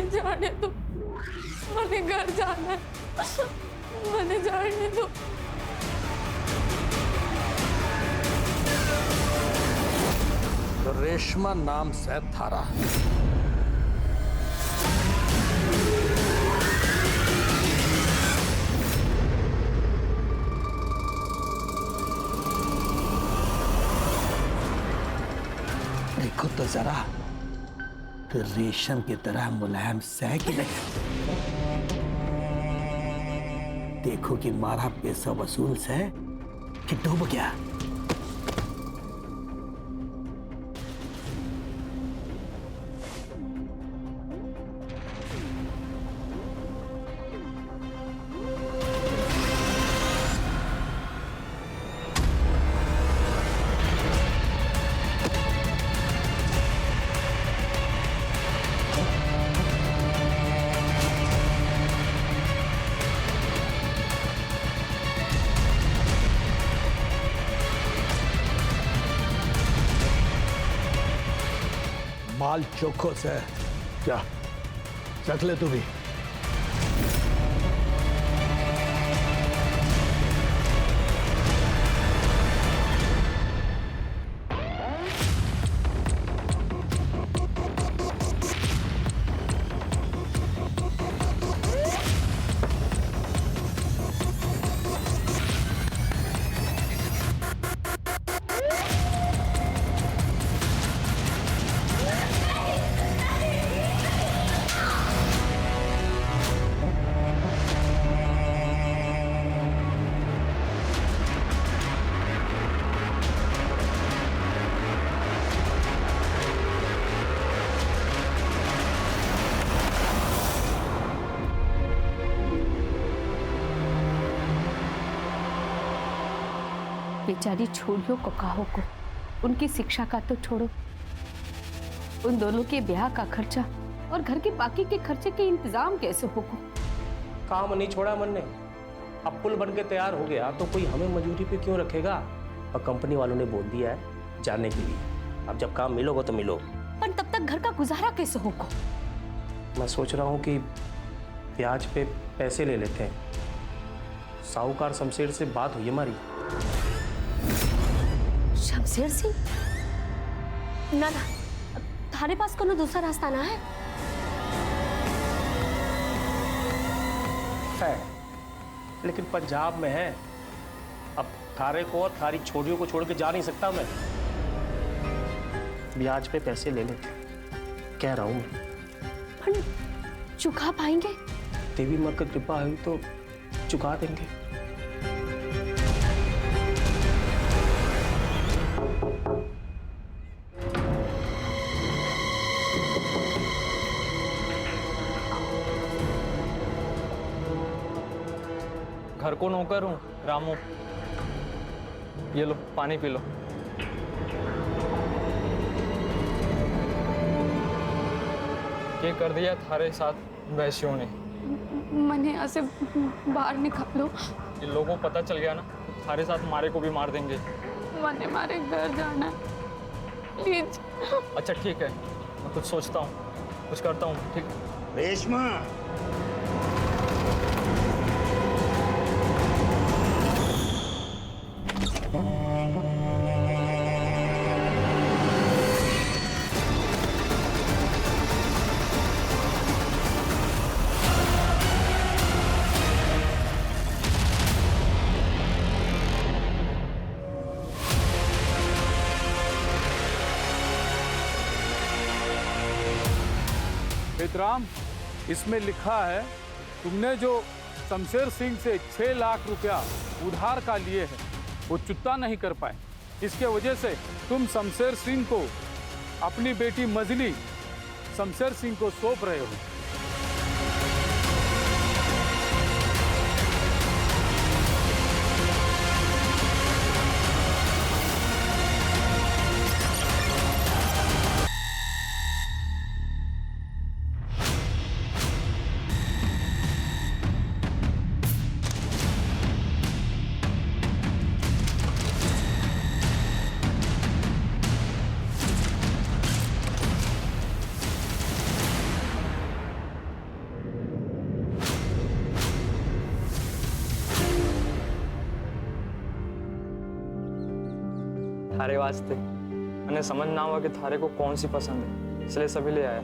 जाने दो, मैंने घर जाना है, मैंने जाने दो। तो रेशमा नाम से थारा देखो तो जरा, फिर रेशम की तरह मुलायम से कि नहीं। देखो कि मारा पैसा वसूल से कि डूब गया। माल चोखो से क्या चख ले तू भी। बेचारी छोड़ियो ककाओं को, उनकी शिक्षा का तो छोड़ो, उन दोनों के ब्याह का खर्चा और घर के बाकी के खर्चे के इंतजाम कैसे होगा? काम नहीं छोड़ा मन ने, अब पुल बन के तैयार हो गया तो कोई हमें मजदूरी पे क्यों रखेगा। और कंपनी वालों ने बोल दिया है जाने के लिए, अब जब काम मिलोगे तो मिलो। पर तब तक घर का गुजारा कैसे होगा? मैं सोच रहा हूँ कि ब्याज पे पैसे ले लेते हैं। साहूकार शमशेर से बात हुई हमारी। शमशेर सिंह? ना ना, थारे पास कोनो दूसरा रास्ता ना है? है, लेकिन पंजाब में है। अब थारे को और थारी छोरियों को छोड़ के जा नहीं सकता मैं। ब्याज पे पैसे ले लेते, कह रहा हूं मैं। पर चुका पाएंगे? देवी मां की कृपा हुई तो चुका देंगे। घर को नौकर हूँ रामू, ये लो पानी पी लो। ये कर दिया थारे साथ वैश्यों ने। मैंने यहाँ से बाहर निकालो। इन लोगों को पता चल गया ना, थारे साथ मारे को भी मार देंगे। मैंने मारे घर जाना है, प्लीज। अच्छा ठीक है, मैं कुछ सोचता हूँ, कुछ करता हूँ, ठीक है। रेशमा, राम, इसमें लिखा है तुमने जो शमशेर सिंह से 6 लाख रुपया उधार का लिए है वो चुकता नहीं कर पाए। इसके वजह से तुम शमशेर सिंह को अपनी बेटी मजली शमशेर सिंह को सौंप रहे हो। थारे वास्ते। मैंने समझ ना हुआ कि थारे को कौन सी पसंद है, इसलिए सभी ले आया।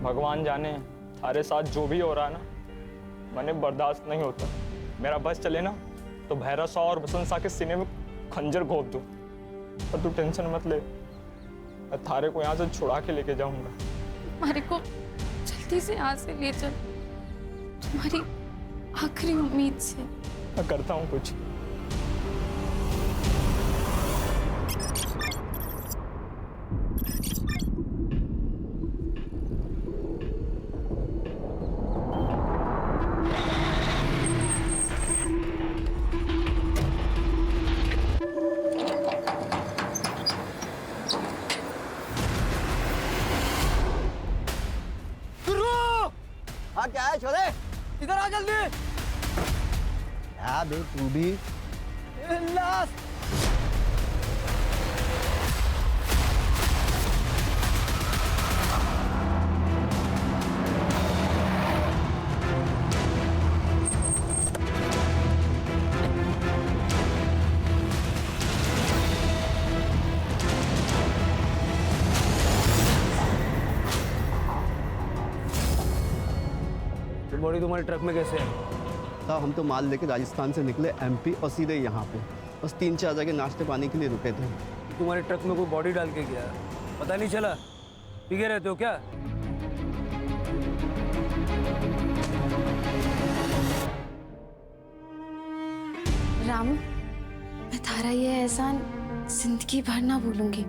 भगवान जाने थारे साथ जो भी हो रहा है ना, मैंने बर्दाश्त नहीं होता। मेरा बस चले ना तो भैरव सा और बसंत सा के सीने में खंजर घोंप दूं। पर तू टेंशन मत ले, मैं थारे को यहाँ से छुड़ा के लेके जाऊंगा। हमारे को जल्दी से यहाँ से ले चल, तुम्हारी आखिरी उम्मीद से। मैं करता हूँ कुछ। हाँ क्या है छोरे, इधर आ जल्दी। क्या बे तू भी लाश। बॉडी तुम्हारे ट्रक में कैसे है? साहब हम तो माल लेके राजस्थान से निकले एमपी और सीधे यहाँ पे बस 3-4 जगह नाश्ते पानी के लिए रुके थे। तुम्हारे ट्रक में कोई बॉडी डाल के गया, पता नहीं चला? पीके रहते हो क्या? रामू, मैं थारा ये एहसान जिंदगी भर ना भूलूंगी।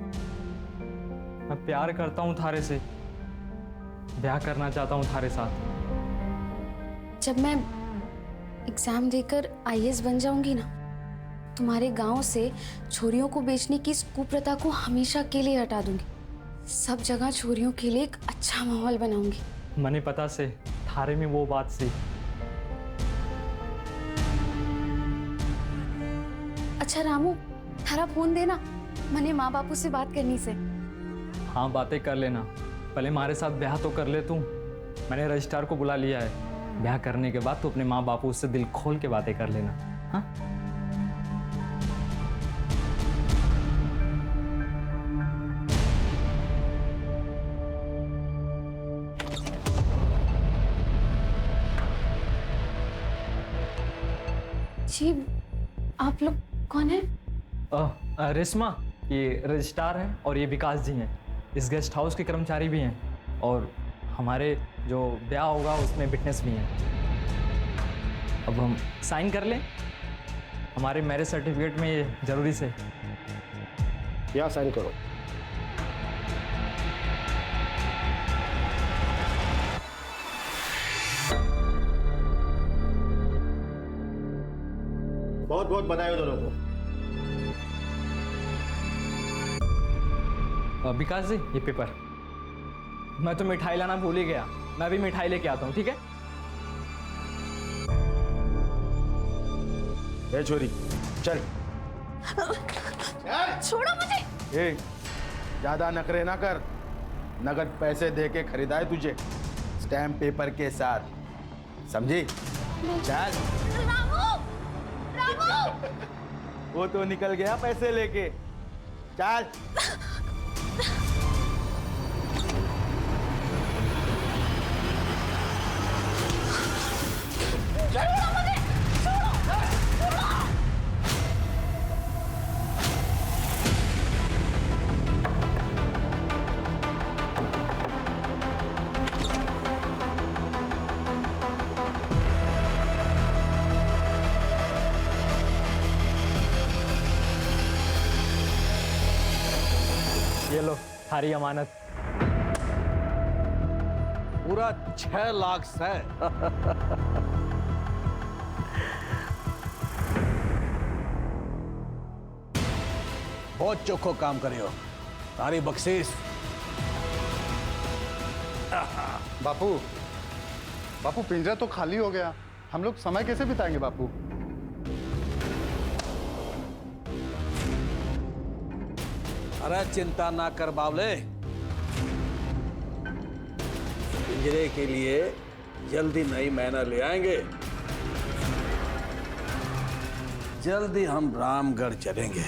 मैं प्यार करता हूँ थारे से, ब्याह करना चाहता हूँ थारे साथ। जब मैं एग्जाम देकर आईएएस बन जाऊंगी ना, तुम्हारे गांव से छोरियों को बेचने की इस कुप्रथा को हमेशा के लिए हटा दूंगी। सब जगह छोरियों के लिए एक अच्छा माहौल बनाऊंगी। मने पता से थारे में वो बात सी। अच्छा रामू, थारा फोन देना, मैंने माँ बापू से बात करनी से। हाँ बातें कर लेना, पहले हमारे साथ ब्याह तो कर ले तू। मैंने रजिस्ट्रार को बुला लिया है, ब्याह करने के बाद तो अपने माँ बापू से दिल खोल के बातें कर लेना। हाँ जी, आप लोग कौन है? रेशमा, ये रजिस्ट्रार है और ये विकास जी हैं। इस गेस्ट हाउस के कर्मचारी भी हैं और हमारे जो ब्याह होगा उसमें विटनेस भी हैं। अब हम साइन कर लें, हमारे मैरिज सर्टिफिकेट में ये जरूरी से। यहाँ साइन करो। बहुत बहुत बधाई हो दोनों को। विकास जी, ये पेपर। मैं तो मिठाई लाना भूल ही गया, मैं भी मिठाई लेके आता हूँ, ठीक है? ए छोरी चल। छोड़ो मुझे। ए ज्यादा नखरे ना कर, नगद पैसे दे के खरीदा है तुझे, स्टैम्प पेपर के साथ, समझी? चल। रामू, रामू। वो तो निकल गया पैसे लेके, चल। ये लो थारी अमानत। पूरा 6 लाख से। बहुत चोखो काम करे हो, तारी बख्शीश। बापू, बापू पिंजरा तो खाली हो गया, हम लोग समय कैसे बिताएंगे बापू? अरे चिंता ना कर बावले, पिंजरे के लिए जल्दी नई मैना ले आएंगे। जल्द ही हम रामगढ़ चलेंगे।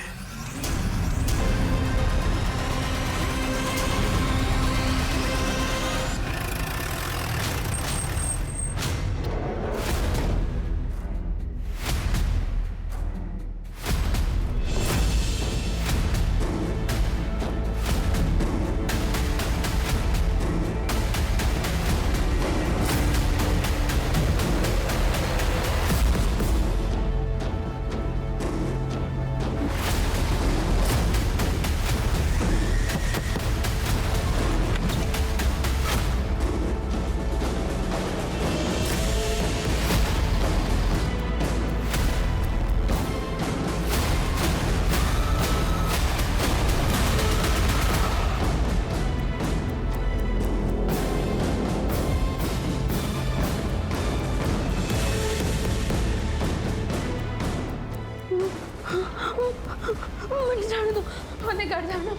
मुझे जाने दो, मुझे घर जाना,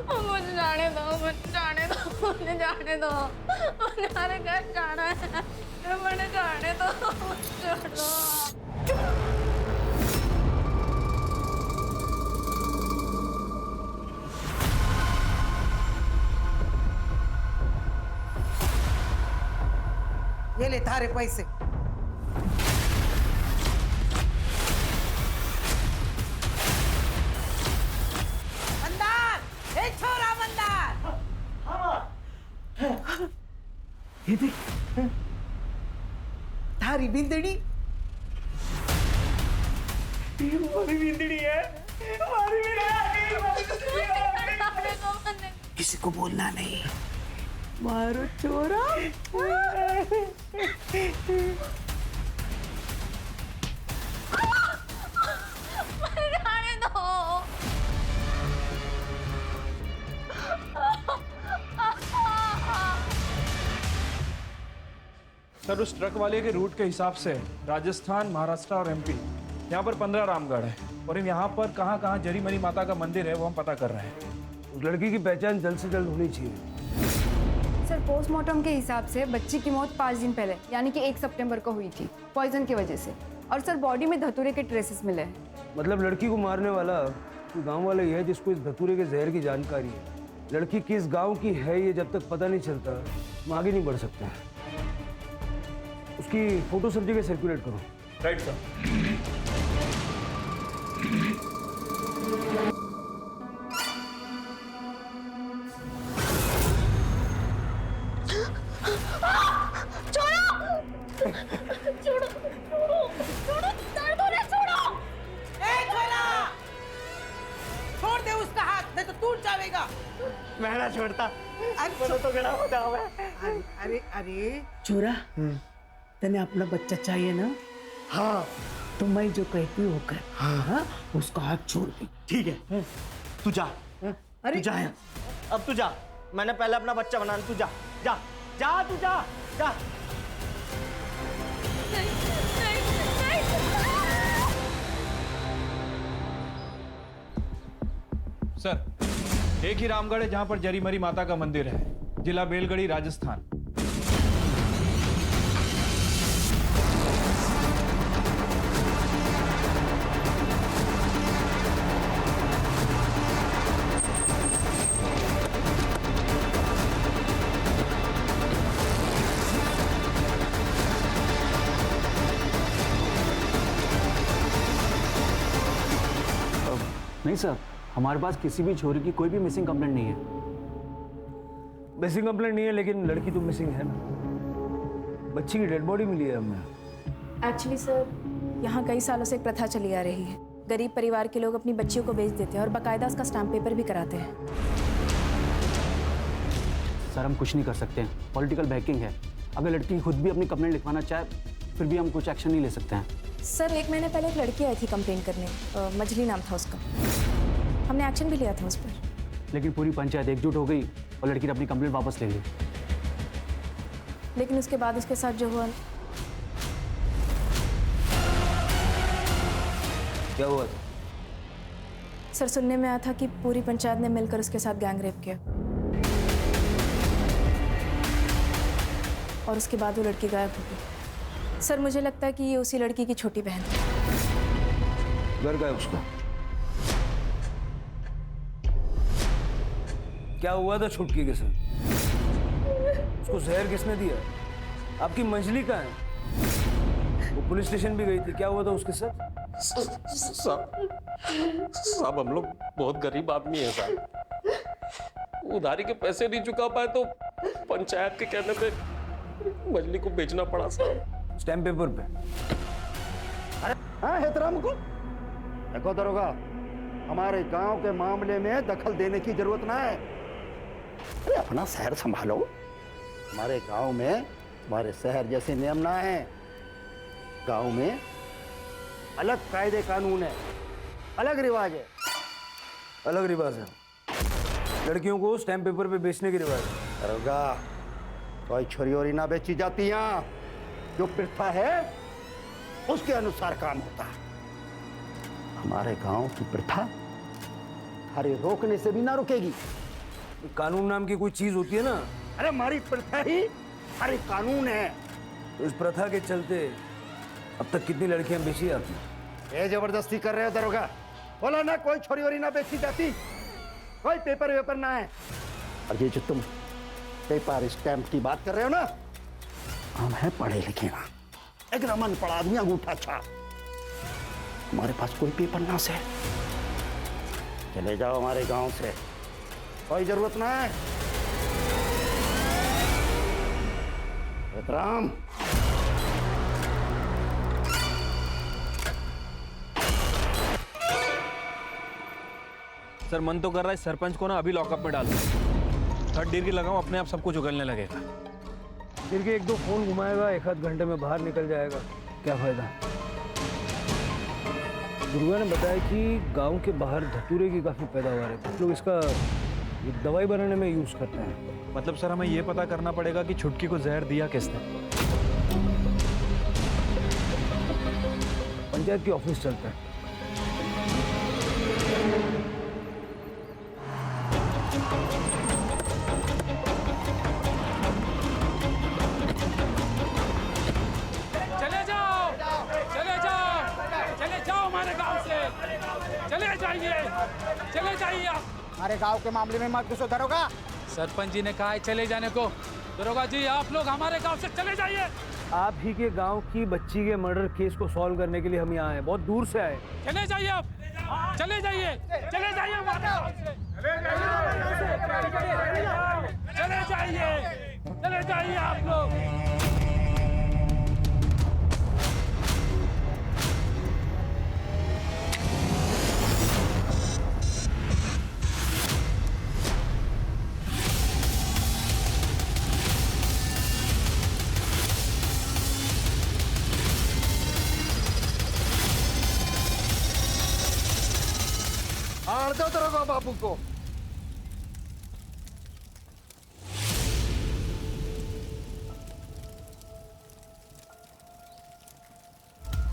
मुझे जाने दो, मुझे जाने दो, मुझे जाने दो, मुझे हमारे घर जाना है, मुझे जाने दो, मुझे छोड़ दो। ये ले थारे पैसे। मंदार, ए छोरा मंदार। ये देख, थारी बिंदड़ी। हमारी बिंदड़ी है, हमारी बिंदड़ी है। किसी को बोलना नहीं। मारो चोरा। जाने दो। सर उस ट्रक वाले के रूट के हिसाब से राजस्थान, महाराष्ट्र और एमपी, यहाँ पर 15 रामगढ़ है और यहाँ पर कहाँ कहाँ जरी मरी माता का मंदिर है वो हम पता कर रहे हैं। उस लड़की की पहचान जल्द से जल्द होनी चाहिए। सर पोस्टमार्टम के हिसाब से बच्ची की मौत 5 दिन पहले यानी कि 1 सितंबर को हुई थी पॉइजन की वजह से। और सर बॉडी में धतूरे के ट्रेसेस मिले हैं। मतलब लड़की को मारने वाला कोई गांव वाला ही है जिसको इस धतूरे के जहर की जानकारी है। लड़की किस गांव की है ये जब तक पता नहीं चलता हम आगे नहीं बढ़ सकते हैं। उसकी फोटो सब जगह सर्कुलेट करो। Right sir. छोड़ दे उसका हाथ, नहीं तो टूट जाएगा। मैं ना छोड़ता, अरे तो गड़ा होता हूँ। अरे अरे छोरा, तने अपना बच्चा चाहिए ना? हाँ तो मैं जो कहती हूँ कर। हाँ उसका हाथ छोड़ दे। ठीक है, तू जा। अरे तू जा यहाँ। अब तू जा, मैंने पहले अपना बच्चा बनाना। तू जा जा जा, तू जा जा। सर एक ही रामगढ़ है जहाँ पर जरी मरी माता का मंदिर है, जिला बेलगढ़ी, राजस्थान। नहीं सर, हमारे पास किसी भी छोरी की कोई भी मिसिंग कंप्लेंट नहीं है। मिसिंग कंप्लेंट नहीं है लेकिन लड़की तो मिसिंग है ना। बच्ची की डेड बॉडी मिली है हमें। एक्चुअली सर यहाँ कई सालों से एक प्रथा चली आ रही है। गरीब परिवार के लोग अपनी बच्चियों को बेच देते हैं और बाकायदा उसका स्टैम्प पेपर भी कराते हैं। सर हम कुछ नहीं कर सकते हैं, पॉलिटिकल बैकिंग है। अगर लड़की खुद भी अपनी कंप्लेंट लिखवाना चाहे फिर भी हम कुछ एक्शन नहीं ले सकते हैं। सर 1 महीने पहले एक लड़की आई थी कंप्लेन करने, मजली नाम था उसका। हमने एक्शन भी लिया था उस पर। लेकिन पूरी पंचायत एकजुट हो गई और लड़की ने अपनी कंप्लेंट वापस ले ली। लेकिन उसके बाद उसके साथ जो हुआ। क्या हुआ? सर सुनने में आया था कि पूरी पंचायत ने मिलकर उसके साथ गैंग रेप किया और उसके बाद वो लड़की गायब हो गई। सर मुझे लगता है कि ये उसी लड़की की छोटी बहन है। घर का है उसका। क्या हुआ था छुटकी के साथ? उसको जहर किसने दिया? आपकी मंजली कहाँ है? वो पुलिस स्टेशन भी गई थी, क्या हुआ था उसके साथ? साहब हम लोग बहुत गरीब आदमी हैं साहब। उधारी के पैसे नहीं चुका पाए तो पंचायत के कहने पे मछली को बेचना पड़ा साहब। स्टैम्प पेपर पे। अरे हाँ हेतराम को देखो दरोगा, हमारे गांव के मामले में दखल देने की जरूरत ना है। अरे अपना शहर संभालो। हमारे गांव में हमारे शहर जैसे नियम ना है। गांव में अलग कायदे कानून है, अलग रिवाज है। अलग रिवाज है, लड़कियों को स्टैम्प पेपर पे बेचने की रिवाज है। दरोगा कोई छोरी ओरी ना बेची जाती यहाँ। जो प्रथा है उसके अनुसार काम होता है। हमारे गांव की प्रथा हरे रोकने से भी ना रुकेगी। कानून नाम की कोई चीज होती है ना। अरे हमारी प्रथा ही हरे कानून है। तो इस प्रथा के चलते अब तक कितनी लड़कियां बेची जाती? ये जबरदस्ती कर रहे हो दरोगा। बोला ना कोई छोरी ओरी ना बेची जाती, कोई पेपर वेपर ना है। और ये जो तुम पेपर स्टैम्प की बात कर रहे हो ना, हम हैं पढ़े लिखे ना, एक रमन पढ़ा आदमी अंगूठा छाप। हमारे पास कोई पेपर ना से। चले जाओ हमारे गांव से, कोई जरूरत ना है। राम सर मन तो कर रहा है सरपंच को ना अभी लॉकअप में डाल दो। थर्ड डिग्री लगाऊं, अपने आप सब कुछ उगलने लगेगा। फिर के एक दो फोन घुमाएगा, एक आध घंटे में बाहर निकल जाएगा, क्या फायदा? दुर्गा ने बताया कि गांव के बाहर धतूरे की काफी पैदावार है, कुछ लोग इसका दवाई बनाने में यूज करते हैं। मतलब सर हमें ये पता करना पड़ेगा कि छुटकी को जहर दिया किसने। पंचायत की ऑफिस चलता है। चले जाइए आप। हमारे गांव के मामले में मत घुसो दरोगा। सरपंच जी ने कहा है चले जाने को। दरोगा जी आप लोग हमारे गांव से चले जाइए। आप ही के गांव की बच्ची के मर्डर केस को सॉल्व करने के लिए हम यहाँ आए, बहुत दूर से आए। चले जाइए आप, चले जाइए, चले जाइए हमारे गांव से। चले जाइए, चले जाइए आप लोग। आड़ दो दरोगा बाबू को।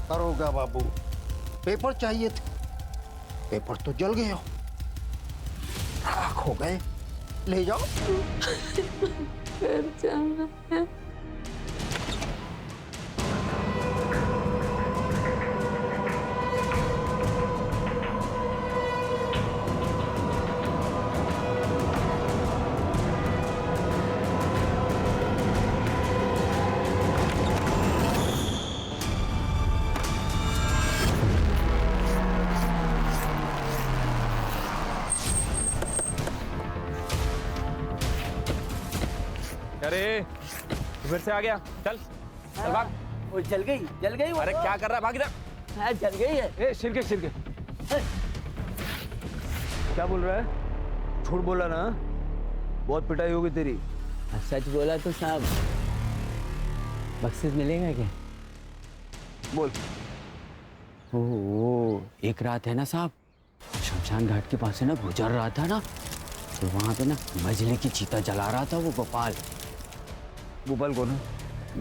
दरोगा बाबू पेपर चाहिए थे, पेपर तो जल गए हो, राख हो गए, ले जाओ। घर जाना है। अरे फिर से आ गया, चल चल भाग। वो जल गई वो। अरे क्या कर रहा है, भाग इधर। हाँ जल गई है। ए छिलके क्या बोल रहा है? झूठ बोला ना, बहुत पिटाई होगी तेरी। सच बोला तो साहब बख्शिश मिलेगा क्या? बोल। वो एक रात है ना साहब, शमशान घाट के पास है ना, गुजर रहा था ना, तो वहाँ पे ना मजले की चीता जला रहा था वो गोपाल। गोपाल कौन है?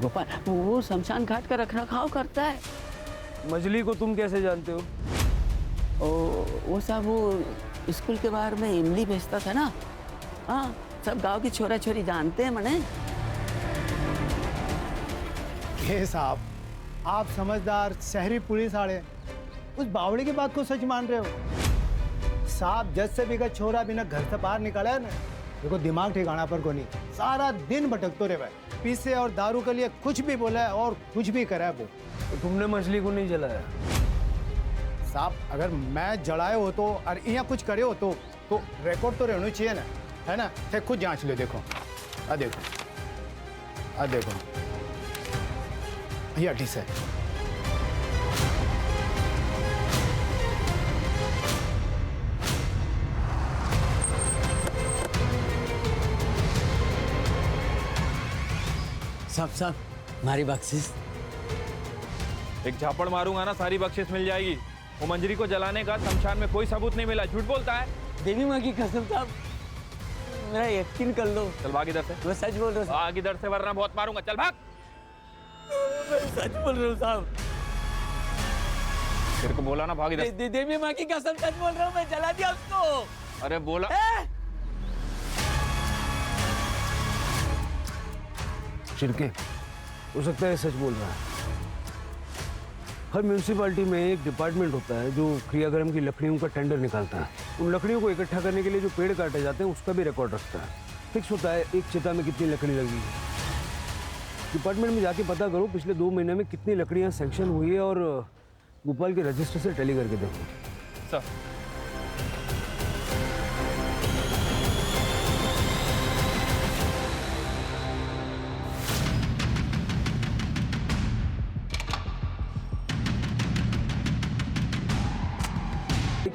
गोपाल वो शमशान घाट का रखरखाव करता है। मजली को तुम कैसे जानते हो? वो साहब वो स्कूल के बाहर में इमली बेचता था ना। हाँ सब गांव की छोरा छोरी जानते हैं मने। हे साहब आप समझदार शहरी पुलिस वाले उस बावड़ी की बात को सच मान रहे हो? साहब जज से भी का छोरा बिना घर से बाहर निकला है ना, देखो दिमाग ठिकाना पर को नहीं, सारा दिन भटकते रहे भाई, पीसे और दारू के लिए कुछ भी बोला है और कुछ भी करा है वो। तो तुमने मछली को नहीं जलाया? साहब अगर मैं जलाए हो तो और यहाँ कुछ करे हो तो रिकॉर्ड तो रहना चाहिए ना, है ना? चाहे खुद जांच लो, देखो आ देखो, आ देखो ये अटी से साहब हमारी बख्शिश। एक झापड़ मारूंगा ना, सारी बख्शिश मिल जाएगी। वो मंजरी को जलाने का शमशान में कोई सबूत नहीं मिला, झूठ बोलता है। देवी माँ की कसम साहब, मेरा यकीन कर लो। चल भाग इधर से। मैं सच बोल रहा हूँ। भाग इधर से वरना बहुत मारूंगा, चल भाग। मैं सच बोल रहा हूँ साहब। तेरे को बोला ना भाग इधर। देवी माँ की कसम सच बोल रहा हूँ, मैं जला दिया उसको। अरे बोला। शिरके, हो सकता है सच बोल रहा है। हर म्यूनसिपालिटी में एक डिपार्टमेंट होता है जो क्रियाक्रम की लकड़ियों का टेंडर निकालता है। उन लकड़ियों को इकट्ठा करने के लिए जो पेड़ काटे जाते हैं उसका भी रिकॉर्ड रखता है। फिक्स होता है एक चिता में कितनी लकड़ी लगी है। डिपार्टमेंट में जाके पता करो पिछले 2 महीने में कितनी लकड़ियां सैंक्शन हुई है और भोपाल के रजिस्टर से टैली करके देखो। सर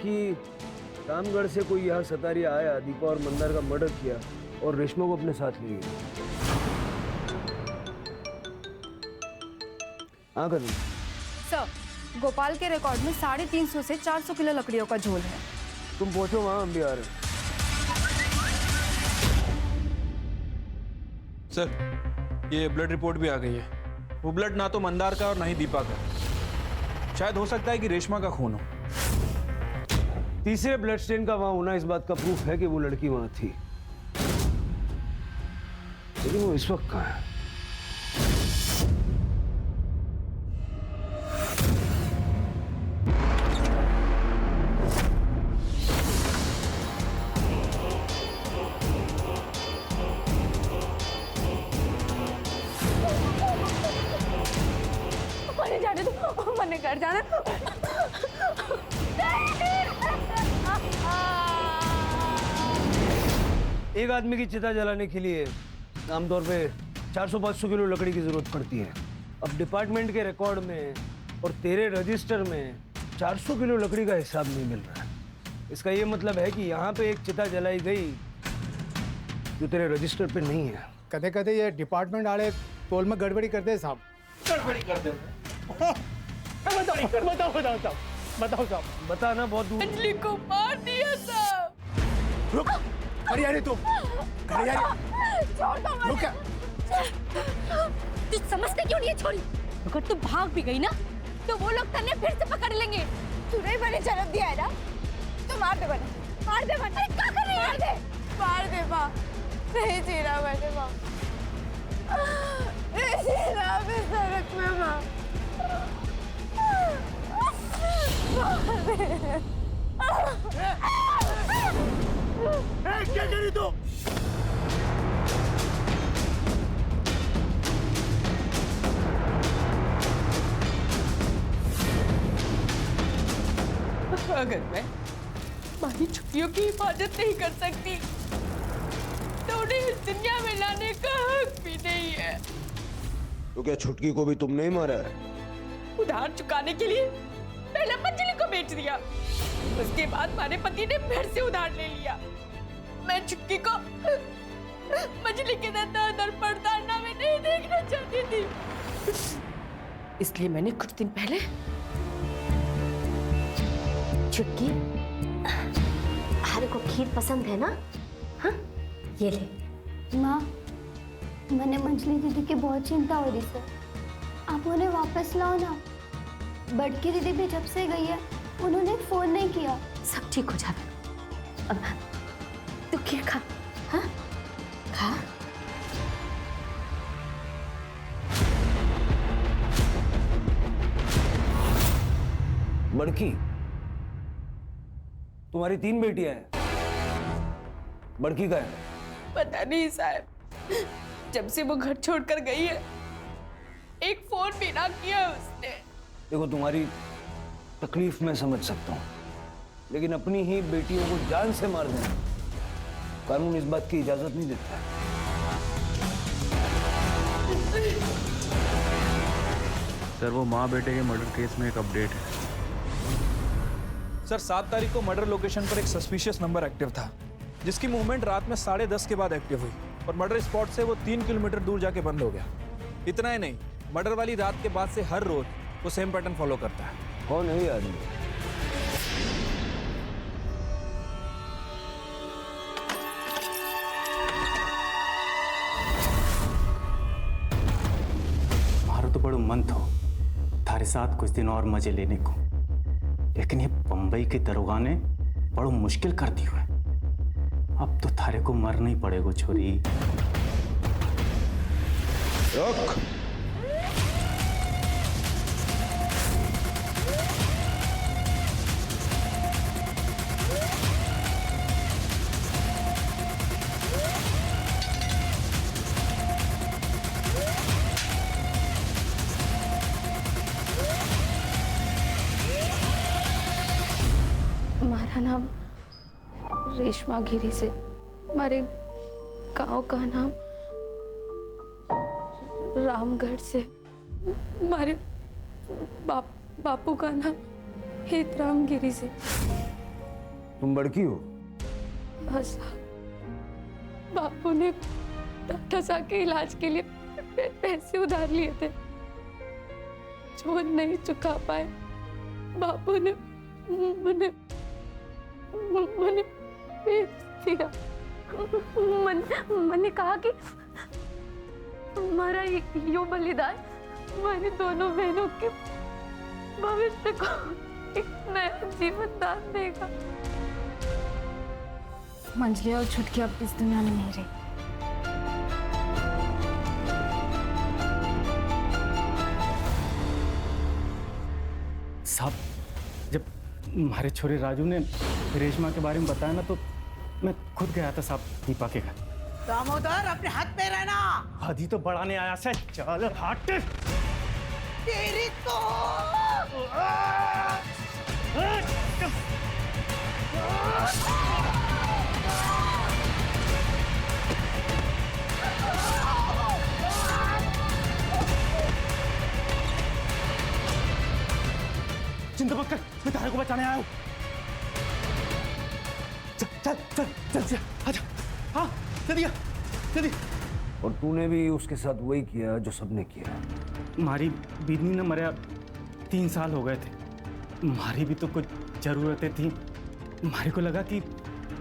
कि रामगढ़ से कोई यहाँ सतारिया आया, दीपा और मंदार का मर्डर किया और रेशमा को अपने साथ ले गया। हाँ कर सर, गोपाल के रिकॉर्ड में 350 से 400 किलो लकड़ियों का झोल है। तुम पहुंचो वहाँ, हम भी आ रहे हैं। सर ये ब्लड रिपोर्ट भी आ गई है। वो ब्लड ना तो मंदार का और ना ही दीपा का। शायद हो सकता है कि रेशमा का खून हो। तीसरे ब्लड स्टेन का वहां होना इस बात का प्रूफ है कि वो लड़की वहां थी, लेकिन वो इस वक्त कहाँ है? मने जाने दो, मने घर जाना। एक आदमी की चिता जलाने के लिए आमतौर पे 400-500 किलो लकड़ी की जरूरत पड़ती है। अब डिपार्टमेंट के रिकॉर्ड में और तेरे रजिस्टर में 400 किलो लकड़ी का हिसाब नहीं मिल रहा है। इसका ये मतलब है कि यहाँ पे एक चिता जलाई गई जो तेरे रजिस्टर पे नहीं है। कदे कदे ये डिपार्टमेंट वाले तोल में गड़बड़ी करते हैं साहब। गड़बड़ी करते हैं। बताओ साहब, बताना बहुत दूर। अंजलि को मार दिया साहब। रुक, हरियाणी तुम, रुक। तू समझते क्यों नहीं है छोरी? अगर तू भाग भी गई ना तो वो लोग तन्ने फिर से पकड़ लेंगे। तूने मैंने जन्म दिया है ना, तो मार दे बने, मार दे बने। क्या कर रही है? मार दे माँ, नहीं जी रहा मैंने माँ, नहीं जी रहा मैं सड़क में माँ। क्या करी तू? अगर मैं हमारी छुट्टियों की हिफाजत नहीं कर सकती तो उन्हें इस दुनिया में लाने का हक भी नहीं है। तो क्या छुटकी को भी तुमने ही मारा है? उधार चुकाने के लिए पहले मंजली को बेच दिया, उसके बाद हमारे पति ने फिर से उधार ले लिया। मैं छुटकी को मंजली के दर पड़तालना में नहीं देखना चाहती थी, इसलिए मैंने कुछ दिन पहले छुटकी, हर को खीर पसंद है ना? हाँ, ये ले। माँ, मैंने मंजली दीदी की बहुत चिंता हो रही है, आप उन्हें वापस लाओ ना। बड़की दीदी भी जब से गई है उन्होंने फोन नहीं किया। सब ठीक हो जाएगा। तू खीर खा। हाँ, खा। बड़की, तुम्हारी 3 बेटियां हैं, बड़की का है? पता नहीं साहब, जब से वो घर छोड़कर गई है एक फोन भी ना किया उसने। देखो, तुम्हारी तकलीफ मैं समझ सकता हूँ, लेकिन अपनी ही बेटियों को जान से मार देना कानून इस बात की इजाजत नहीं देता। सर वो माँ बेटे के मर्डर केस में एक अपडेट है। सर 7 तारीख को मर्डर लोकेशन पर एक सस्पिशियस नंबर एक्टिव था, जिसकी मूवमेंट रात में 10:30 के बाद एक्टिव हुई और मर्डर स्पॉट से वो 3 किलोमीटर दूर जाके बंद हो गया। इतना ही नहीं, मर्डर वाली रात के बाद से हर रोज वो सेम पैटर्न फॉलो करता है। कौन है ये आदमी? मारो तो बड़ो मन था थारे साथ कुछ दिन और मजे लेने को, लेकिन ये बंबई के दरोगा ने बड़ो मुश्किल कर दी हुआ है। अब तो थारे को मरना ही पड़ेगा छोरी। रुक। हमारा नाम रेशमा गिरी से, हमारे गांव का नाम रामगढ़ से, हमारे बापू का नाम हेतराम गिरी से। तुम बड़की हो? बस बापू ने डॉक्टर साहब के इलाज के लिए पैसे उधार लिए थे, जो नहीं चुका पाए। बापू ने मैंने बेच दिया। मैंने कहा कि हमारा यो बलिदान हमारी दोनों बहनों के भविष्य को एक नया जीवन दान देगा। मंजली और छुटकी अब इस दुनिया में नहीं रही। साहब, जब हमारे छोरे राजू ने रेशमा के बारे में बताया ना, तो मैं खुद गया था साहब दीपा के घर। दामोदर, अपने हाथ पे रहना। आधी तो बढ़ाने आया से, चल हट। तेरी तो चिंता मत कर, मैं तारे को बचाने आया हूँ। चल चल चल चल चल, आजा। हाँ, जल्दी जल्दी। और तूने भी उसके साथ वही किया जो सबने किया। हमारी बीदनी ने मरा 3 साल हो गए थे। हमारी भी तो कुछ ज़रूरतें थी। हमारे को लगा कि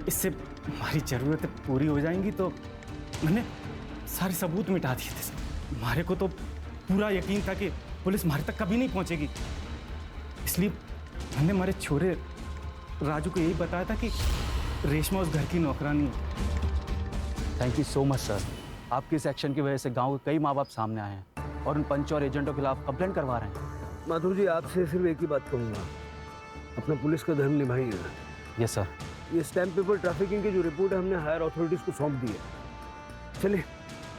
इससे हमारी ज़रूरतें पूरी हो जाएंगी, तो मैंने सारे सबूत मिटा दिए थे। हमारे को तो पूरा यकीन था कि पुलिस हमारे तक कभी नहीं पहुंचेगी, इसलिए मैंने हमारे छोरे राजू को यही बताया था कि रेशमा उस घर की नौकरानी है। Thank you so much sir. आपके इस एक्शन की वजह से गांव के कई माँ बाप सामने आए हैं और उन पंच और एजेंटों के खिलाफ कंप्लेंट करवा रहे हैं। माधुर जी, आपसे सिर्फ एक ही बात कहूँगा, अपना पुलिस का धर्म निभाइए। Yes sir. ये स्टैम्प पेपर ट्रैफिकिंग की जो रिपोर्ट है हमने हायर अथॉरिटीज़ को सौंप दी है। चलिए